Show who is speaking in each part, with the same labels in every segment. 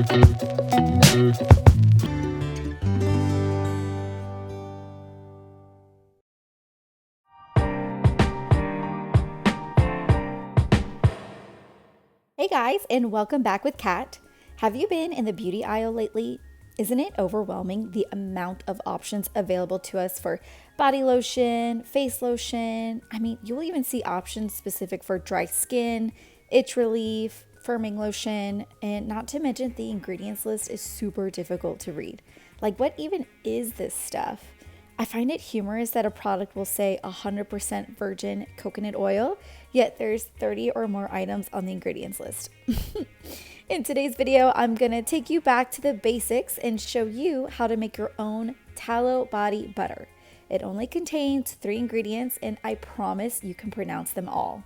Speaker 1: Hey guys, and welcome back with Kat. Have you been in the beauty aisle lately? Isn't it overwhelming the amount of options available to us for body lotion, face lotion? I mean, you'll even see options specific for dry skin, itch relief, firming lotion, and not to mention the ingredients list is super difficult to read. Like, what even is this stuff? I find it humorous that a product will say 100% virgin coconut oil, yet there's 30 or more items on the ingredients list. In today's video, I'm gonna take you back to the basics and show you how to make your own tallow body butter. It only contains 3 ingredients and I promise you can pronounce them all.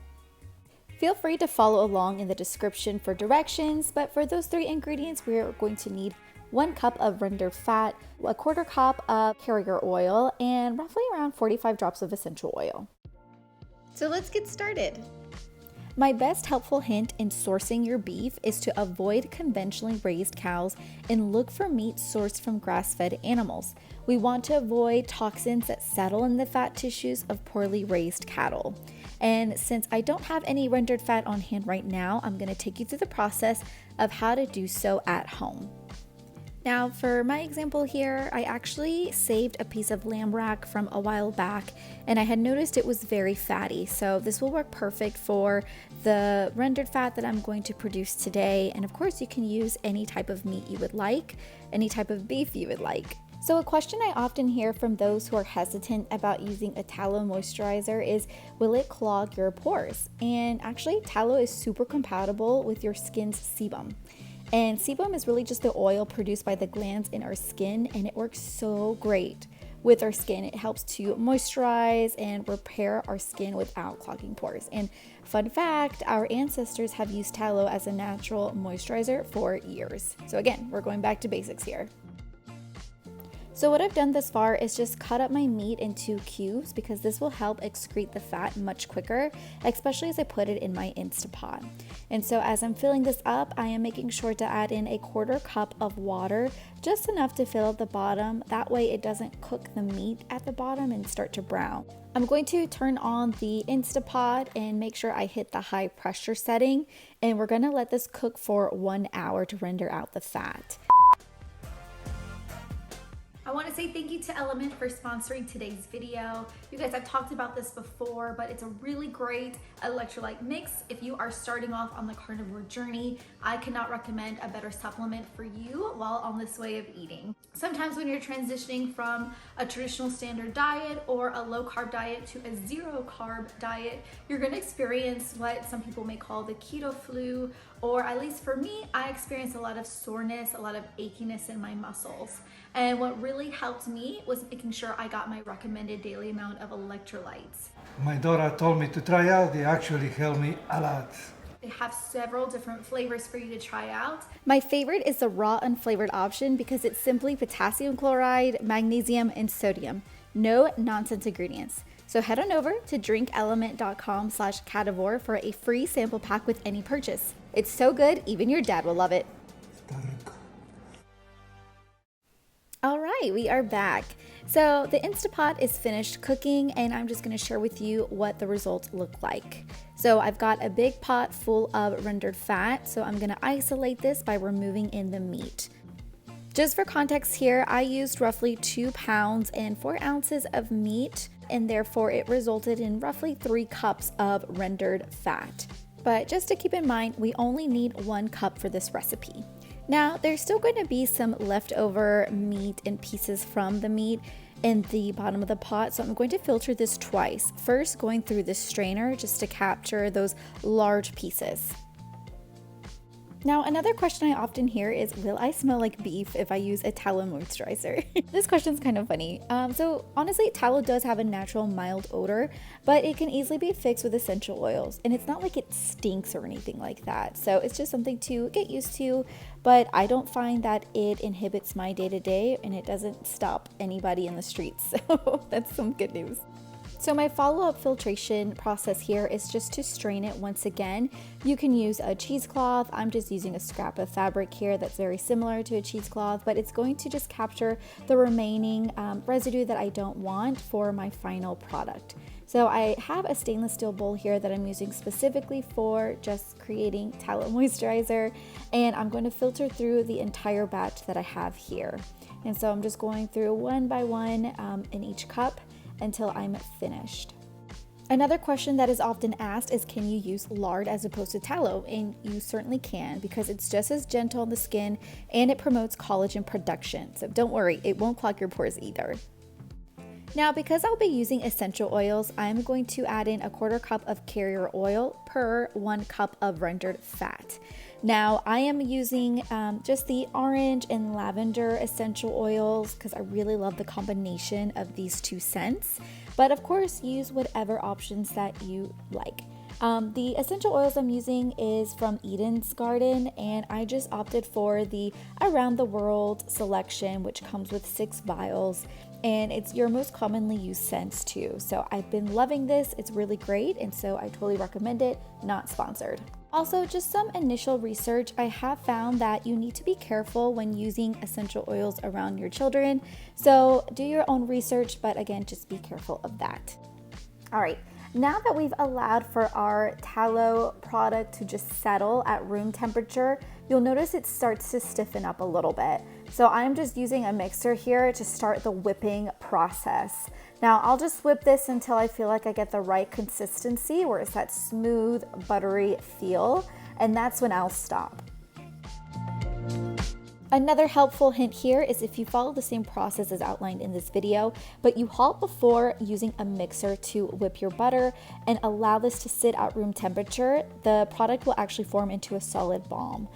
Speaker 1: Feel free to follow along in the description for directions, but for those 3 ingredients, we're going to need 1 cup of rendered fat, 1/4 cup of carrier oil, and roughly around 45 drops of essential oil. So let's get started. My best helpful hint in sourcing your beef is to avoid conventionally raised cows and look for meat sourced from grass-fed animals. We want to avoid toxins that settle in the fat tissues of poorly raised cattle. And since I don't have any rendered fat on hand right now, I'm going to take you through the process of how to do so at home. Now for my example here, I actually saved a piece of lamb rack from a while back and I had noticed it was very fatty. So this will work perfect for the rendered fat that I'm going to produce today. And of course you can use any type of meat you would like, any type of beef you would like. So a question I often hear from those who are hesitant about using a tallow moisturizer is, will it clog your pores? And actually tallow is super compatible with your skin's sebum. And sebum is really just the oil produced by the glands in our skin, and it works so great with our skin. It helps to moisturize and repair our skin without clogging pores. And fun fact, our ancestors have used tallow as a natural moisturizer for years. So again, we're going back to basics here. So what I've done thus far is just cut up my meat into cubes because this will help excrete the fat much quicker, especially as I put it in my Instapot. And so as I'm filling this up, I am making sure to add in 1/4 cup of water, just enough to fill up the bottom. That way it doesn't cook the meat at the bottom and start to brown. I'm going to turn on the Instapot and make sure I hit the high pressure setting. And we're gonna let this cook for 1 hour to render out the fat. I want to say thank you to Element for sponsoring today's video. You guys, I've talked about this before, but it's a really great electrolyte mix. If you are starting off on the carnivore journey, I cannot recommend a better supplement for you while on this way of eating. Sometimes when you're transitioning from a traditional standard diet or a low carb diet to a 0 carb diet, you're going to experience what some people may call the keto flu, or at least for me, I experienced a lot of soreness, a lot of achiness in my muscles. And what really helped me was making sure I got my recommended daily amount of electrolytes.
Speaker 2: My daughter told me to try out. They actually helped me a lot.
Speaker 1: They have several different flavors for you to try out. My favorite is the raw unflavored option because it's simply potassium chloride, magnesium, and sodium. No nonsense ingredients. So head on over to drinkelement.com/cativore for a free sample pack with any purchase. It's so good, even your dad will love it. All right, we are back. So the Instapot is finished cooking and I'm just gonna share with you what the results look like. So I've got a big pot full of rendered fat. So I'm gonna isolate this by removing in the meat. Just for context here, I used roughly 2 pounds and 4 ounces of meat, and therefore it resulted in roughly 3 cups of rendered fat. But just to keep in mind, we only need 1 cup for this recipe. Now, there's still going to be some leftover meat and pieces from the meat in the bottom of the pot, so I'm going to filter this twice. First, going through the strainer just to capture those large pieces. Now, another question I often hear is, will I smell like beef if I use a tallow moisturizer? This question's kind of funny. So honestly, tallow does have a natural mild odor, but it can easily be fixed with essential oils. And it's not like it stinks or anything like that. So it's just something to get used to, but I don't find that it inhibits my day-to-day and it doesn't stop anybody in the streets. So that's some good news. So my follow-up filtration process here is just to strain it once again. You can use a cheesecloth. I'm just using a scrap of fabric here that's very similar to a cheesecloth, but it's going to just capture the remaining residue that I don't want for my final product. So I have a stainless steel bowl here that I'm using specifically for just creating tallow moisturizer, and I'm going to filter through the entire batch that I have here. And so I'm just going through one by one in each cup until I'm finished. Another question that is often asked is, can you use lard as opposed to tallow? And you certainly can, because it's just as gentle on the skin and it promotes collagen production. So don't worry, it won't clog your pores either. Now, because I'll be using essential oils, I'm going to add in a 1/4 cup of carrier oil per 1 cup of rendered fat. Now, I am using just the orange and lavender essential oils because I really love the combination of these two scents. But of course, use whatever options that you like. The essential oils I'm using is from Eden's Garden, and I just opted for the Around the World selection, which comes with 6 vials, and it's your most commonly used scents too. So I've been loving this, it's really great, and so I totally recommend it, not sponsored. Also, just some initial research, I have found that you need to be careful when using essential oils around your children. So do your own research, but again, just be careful of that. All right. Now that we've allowed for our tallow product to just settle at room temperature, you'll notice it starts to stiffen up a little bit. So I'm just using a mixer here to start the whipping process. Now I'll just whip this until I feel like I get the right consistency where it's that smooth, buttery feel, and that's when I'll stop. Another helpful hint here is if you follow the same process as outlined in this video, but you halt before using a mixer to whip your butter and allow this to sit at room temperature, the product will actually form into a solid balm.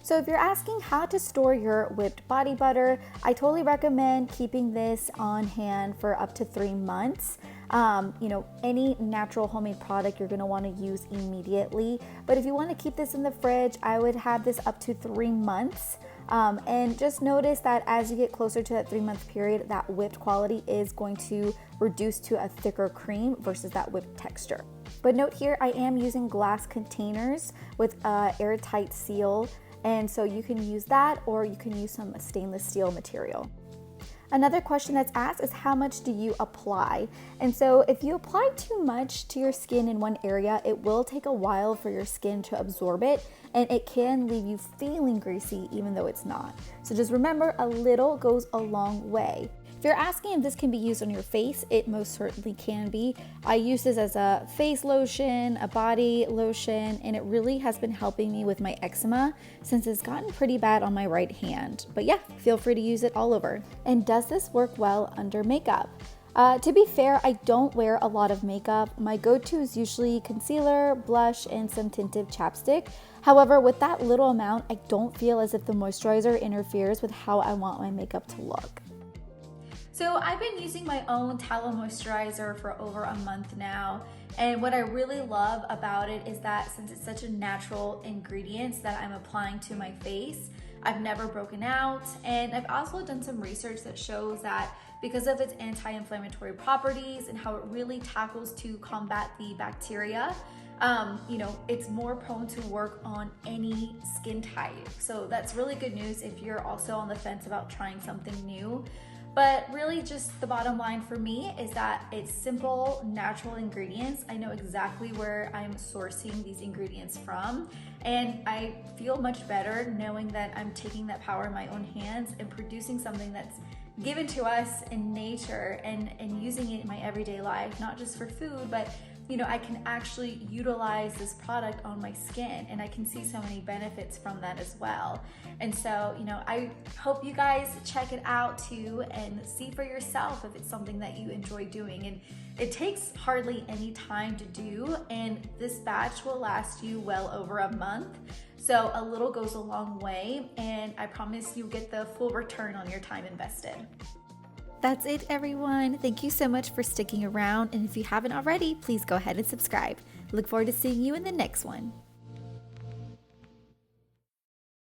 Speaker 1: So if you're asking how to store your whipped body butter, I totally recommend keeping this on hand for up to 3 months. Any natural homemade product you're gonna wanna use immediately. But if you wanna keep this in the fridge, I would have this up to 3 months. And just notice that as you get closer to that 3-month period, that whipped quality is going to reduce to a thicker cream versus that whipped texture. But note here, I am using glass containers with a airtight seal, and so you can use that or you can use some stainless steel material. Another question that's asked is, how much do you apply? And so if you apply too much to your skin in one area, it will take a while for your skin to absorb it, and it can leave you feeling greasy even though it's not. So just remember, a little goes a long way. If you're asking if this can be used on your face, it most certainly can be. I use this as a face lotion, a body lotion, and it really has been helping me with my eczema since it's gotten pretty bad on my right hand. But yeah, feel free to use it all over. And does this work well under makeup? To be fair, I don't wear a lot of makeup. My go-to is usually concealer, blush, and some tinted chapstick. However, with that little amount, I don't feel as if the moisturizer interferes with how I want my makeup to look. So I've been using my own tallow moisturizer for over a month now, and what I really love about it is that since it's such a natural ingredient that I'm applying to my face, I've never broken out. And I've also done some research that shows that because of its anti-inflammatory properties and how it really tackles to combat the bacteria, it's more prone to work on any skin type. So that's really good news if you're also on the fence about trying something new. But really just the bottom line for me is that it's simple, natural ingredients. I know exactly where I'm sourcing these ingredients from, and I feel much better knowing that I'm taking that power in my own hands and producing something that's given to us in nature and using it in my everyday life, not just for food, but I can actually utilize this product on my skin, and I can see so many benefits from that as well. And so, I hope you guys check it out too and see for yourself if it's something that you enjoy doing. And it takes hardly any time to do, and this batch will last you well over a month. So a little goes a long way, and I promise you get the full return on your time invested. That's it, everyone. Thank you so much for sticking around, and if you haven't already, please go ahead and subscribe. Look forward to seeing you in the next one.